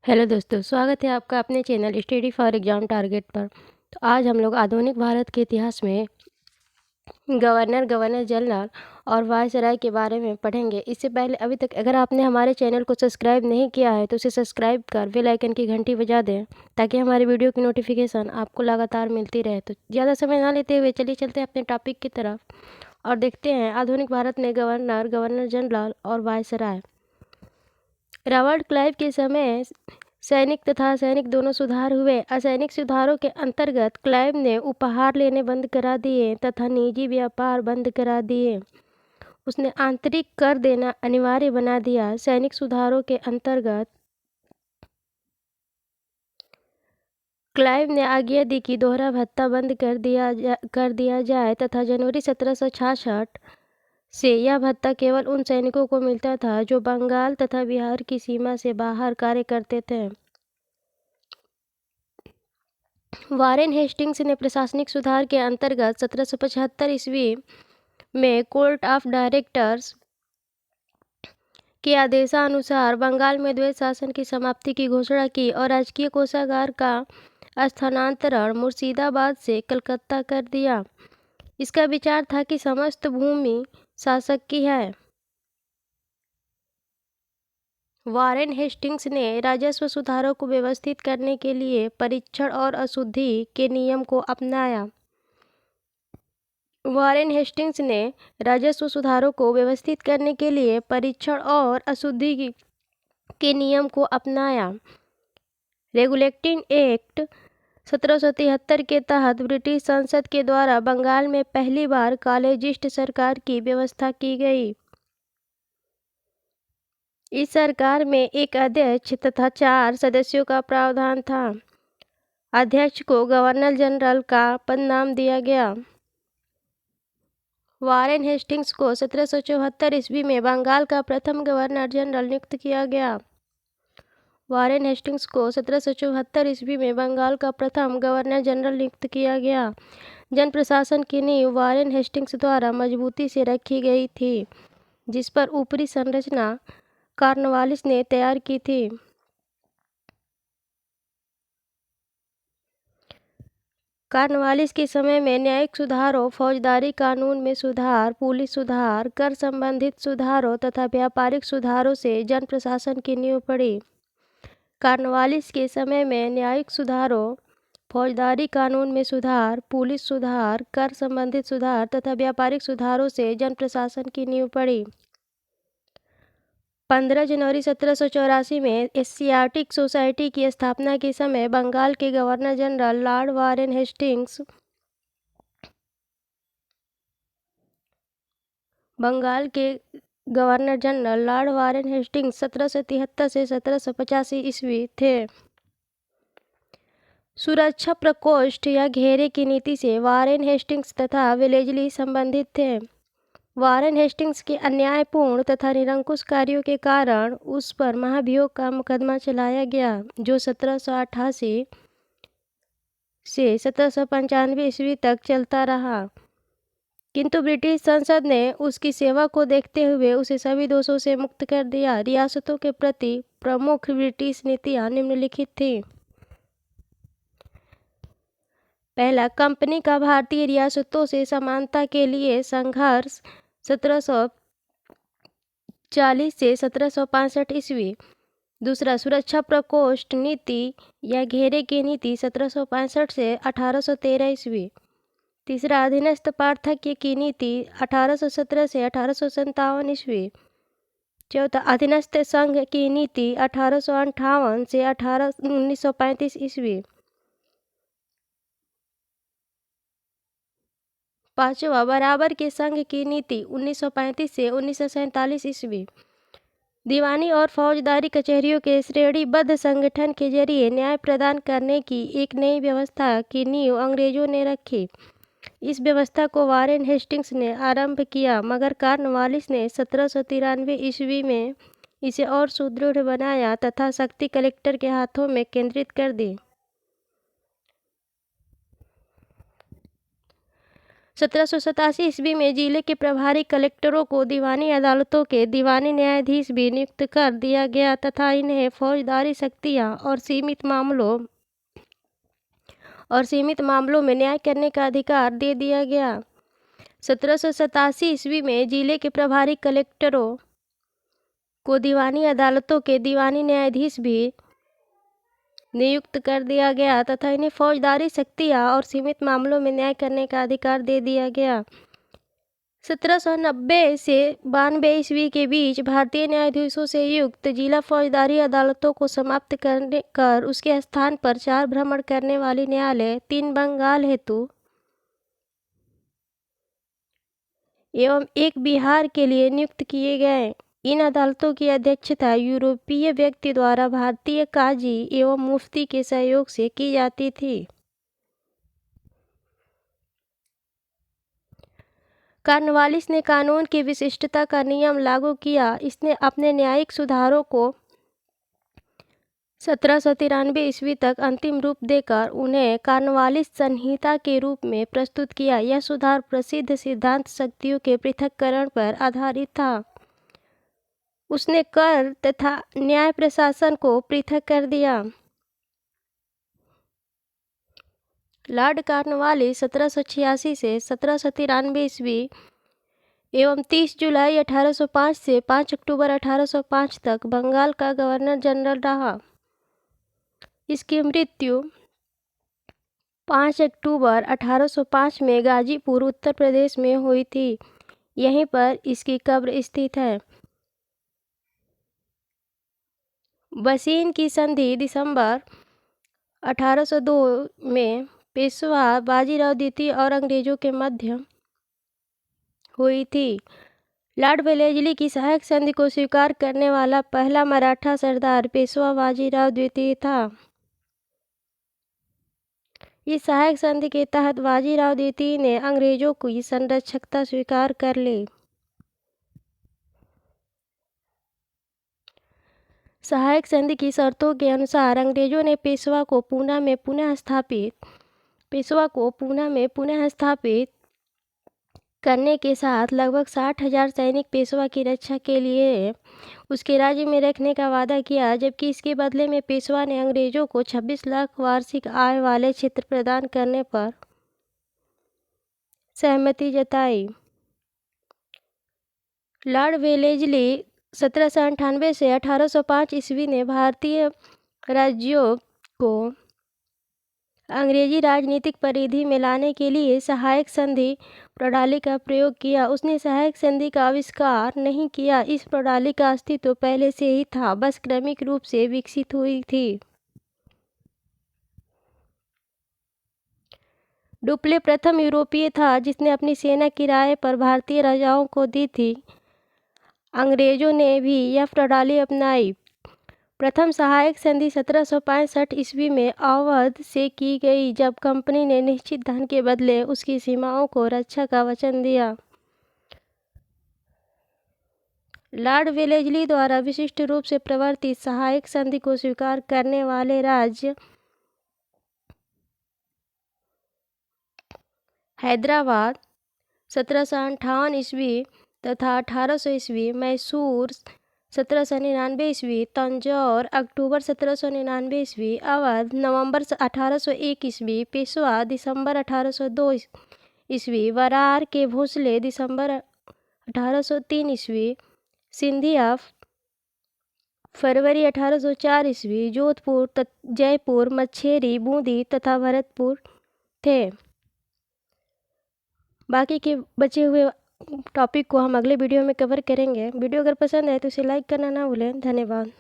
Hello दोस्तों, स्वागत है आपका अपने channel study for exam target पर। तो आज हम लोग आधुनिक भारत के इतिहास में गवर्नर जनरल और वायसराय के बारे में पढ़ेंगे। इससे पहले अभी तक अगर आपने हमारे चैनल को सब्सक्राइब नहीं किया है तो उसे सब्सक्राइब कर बेल आइकन की घंटी बजा दें ताकि हमारे वीडियो की नोटिफिकेशन आपको लगातार मिलती रहे। तो ज़्यादा समय ना लेते हुए चलिए चलते हैं अपने टॉपिक की तरफ और देखते हैं आधुनिक भारत में गवर्नर जनरल और वायसराय। रॉबर्ट क्लाइव के समय सैनिक दोनों सुधार हुए। असैनिक सुधारों के अंतर्गत क्लाइव ने उपहार लेने बंद करा दिए तथा निजी व्यापार बंद करा दिए। उसने आंतरिक कर देना अनिवार्य बना दिया। सैनिक सुधारों के अंतर्गत क्लाइव ने आज्ञा दी कि दोहरा भत्ता बंद कर दिया जाए तथा जनवरी 1766 से यह भत्ता केवल उन सैनिकों को मिलता था जो बंगाल तथा बिहार की सीमा से बाहर कार्य करते थे। वारेन हेस्टिंग्स ने प्रशासनिक सुधार के अंतर्गत 1775 ईस्वी में कोर्ट ऑफ डायरेक्टर्स के आदेशानुसार बंगाल में द्वैत शासन की समाप्ति की घोषणा की और राजकीय कोषागार का स्थानांतरण मुर्शिदाबाद से कलकत्ता कर दिया। इसका विचार था कि समस्त भूमि शासक की है। वारेन हेस्टिंग्स ने राजस्व सुधारों को व्यवस्थित करने के लिए परीक्षण और अशुद्धि के नियम को अपनाया। वारेन हेस्टिंग्स ने राजस्व सुधारों को व्यवस्थित करने के लिए परीक्षण और अशुद्धि के नियम को अपनाया। रेगुलेटिंग एक्ट 1773 के तहत ब्रिटिश संसद के द्वारा बंगाल में पहली बार कॉलेजिस्ट सरकार की व्यवस्था की गई। इस सरकार में एक अध्यक्ष तथा 4 सदस्यों का प्रावधान था। अध्यक्ष को गवर्नर जनरल का पदनाम दिया गया। वारेन हेस्टिंग्स को 1774 ईस्वी में बंगाल का प्रथम गवर्नर जनरल नियुक्त किया गया। वारेन हेस्टिंग्स को 1774 ईस्वी में बंगाल का प्रथम गवर्नर जनरल नियुक्त किया गया। जन प्रशासन की नींव वारेन हेस्टिंग्स द्वारा मजबूती से रखी गई थी, जिस पर ऊपरी संरचना कॉर्नवालिस ने तैयार की थी। कॉर्नवालिस के समय में न्यायिक सुधारों, फौजदारी कानून में सुधार, पुलिस सुधार, कर संबंधित सुधारों तथा व्यापारिक सुधारों से जन प्रशासन की नींव पड़ी। कॉर्नवालिस के समय में न्यायिक सुधारों, फौजदारी कानून में सुधार, पुलिस सुधार, कर संबंधित सुधार तथा व्यापारिक सुधारों से जन प्रशासन की नींव पड़ी। 15 जनवरी 1784 में एशियाटिक सोसाइटी की स्थापना के समय बंगाल के governor general Lord Warren Hastings Bengal के governor general Lord Warren Hastings 1773 से 1785 ईस्वी थे। सुरक्षा प्रकोष्ठ या घेरे की नीति से वारेन हेस्टिंग्स तथा वेलेस्ली संबंधित थे। वारेन हेस्टिंग्स के अन्यायपूर्ण तथा निरंकुश कार्यों के कारण उस पर महाभियोग का मुकदमा चलाया गया, जो 1788 से 1795 ईस्वी तक चलता रहा, किंतु ब्रिटिश संसद ने उसकी सेवा को देखते हुए उसे सभी दोषों से मुक्त कर दिया। रियासतों के प्रति प्रमुख ब्रिटिश नीतियां निम्नलिखित थीं। पहला, कंपनी का भारतीय रियासतों से समानता के लिए संघर्ष 1740 से 1765 ईस्वी। दूसरा, सुरक्षा प्रकोष्ठ नीति या घेरे की नीति 1765 से 1813 ईस्वी। तीसरा, अधीनस्थ पार्थक्य की नीति 1817 से 1857 ईस्वी। चौथा, अधीनस्थ संघ की नीति 1858 से 1935 ईस्वी। पांचवा, बराबर के संघ की नीति 1935 से 1947 ईस्वी। दीवानी और फौजदारी कचहरियों के श्रेणीबद्ध संगठन के जरिए न्याय प्रदान करने की एक नई व्यवस्था की नींव अंग्रेजों ने रखी। इस व्यवस्था को वारेन हेस्टिंग्स ने आरंभ किया, मगर कॉर्नवालिस ने 1793 ईस्वी में इसे और सुदृढ़ बनाया तथा शक्ति कलेक्टर के हाथों में केंद्रित कर दी। 1787 ईस्वी में जिले के प्रभारी कलेक्टरों को दीवानी अदालतों के दीवानी न्यायाधीश भी नियुक्त कर दिया गया तथा इन्हें फौजदारी शक्तियां और सीमित मामलों में न्याय करने का अधिकार दे दिया गया। 1787 ईस्वी में जिले के प्रभारी कलेक्टरों को दीवानी अदालतों के दीवानी न्यायाधीश भी नियुक्त कर दिया गया तथा इन्हें फौजदारी शक्तियां और सीमित मामलों में न्याय करने का अधिकार दे दिया गया। 1790 से 92 ईस्वी के बीच भारतीय न्यायाधीशों से युक्त जिला फौजदारी अदालतों को समाप्त कर उसके स्थान पर 4 भ्रमण करने वाली न्यायालय 3 बंगाल हेतु एवं 1 बिहार के लिए नियुक्त किए गए। इन अदालतों की अध्यक्षता यूरोपीय व्यक्ति द्वारा भारतीय काजी एवं मुफ्ती के सहयोग से की जाती थी। कॉर्नवालिस ने कानून की विशिष्टता का नियम लागू किया। इसने अपने न्यायिक सुधारों को 1793 ईस्वी तक अंतिम रूप देकर उन्हें कॉर्नवालिस संहिता के रूप में प्रस्तुत किया। यह सुधार प्रसिद्ध सिद्धांत शक्तियों के पृथक्करण पर आधारित था। उसने कर तथा न्याय प्रशासन को पृथक कर दिया। लॉर्ड कॉर्नवालिस 1786 से 1793 ईस्वी एवं 30 जुलाई 1805 से 5 अक्टूबर 1805 तक बंगाल का गवर्नर जनरल रहा। इसकी मृत्यु 5 अक्टूबर 1805 में गाजीपुर उत्तर प्रदेश में हुई थी। यहीं पर इसकी कब्र स्थित है। बसीन की संधि दिसंबर 1802 में पेशवा बाजीराव द्वितीय और अंग्रेजों के मध्य हुई थी। लॉर्ड वेलेस्ली की सहायक संधि को स्वीकार करने वाला पहला मराठा सरदार पेशवा बाजीराव द्वितीय था। इस सहायक संधि के तहत बाजीराव द्वितीय ने अंग्रेजों की संरक्षकता स्वीकार कर ली। सहायक संधि की शर्तों के अनुसार अंग्रेजों ने पेशवा को पूना में पुनः स्थापित करने के साथ लगभग 60,000 सैनिक पेशवा की रक्षा के लिए उसके राज्य में रखने का वादा किया, जबकि इसके बदले में पेशवा ने अंग्रेजों को 26 लाख वार्षिक आय वाले क्षेत्र प्रदान करने पर सहमति जताई। लॉर्ड वेलेस्ली 1798 से 1805 ईस्वी ने भारतीय राज्यों को अंग्रेजी राजनीतिक परिधि में लाने के लिए सहायक संधि प्रणाली का प्रयोग किया। उसने सहायक संधि का आविष्कार नहीं किया। इस प्रणाली का अस्तित्व पहले से ही था, बस क्रमिक रूप से विकसित हुई थी। डुप्ले प्रथम यूरोपीय था जिसने अपनी सेना किराए पर भारतीय राजाओं को दी थी। अंग्रेजों ने भी यह प्रणाली अपनाई। प्रथम सहायक संधि 1765 ईस्वी में अवध से की गई, जब कंपनी ने निश्चित धन के बदले उसकी सीमाओं को रक्षा का वचन दिया। लॉर्ड वेलेस्ली द्वारा विशिष्ट रूप से प्रवर्तित सहायक संधि को स्वीकार करने वाले राज्य हैदराबाद 1758 ईस्वी तथा 1800 ईस्वी, मैसूर 1799 ईस्वी, तंजौर अक्टूबर 1799 ईस्वी, अवध नवंबर 1801 ईस्वी, पेशवा दिसंबर 1802 ईस्वी, वरार के भोसले दिसंबर 1803 ईस्वी, सिंधिया फरवरी 1804 ईस्वी, जोधपुर जयपुर, मच्छेरी, बूंदी तथा भरतपुर थे। बाकी के बचे हुए टॉपिक को हम अगले वीडियो में कवर करेंगे। वीडियो अगर पसंद आए तो इसे लाइक करना ना भूलें। धन्यवाद।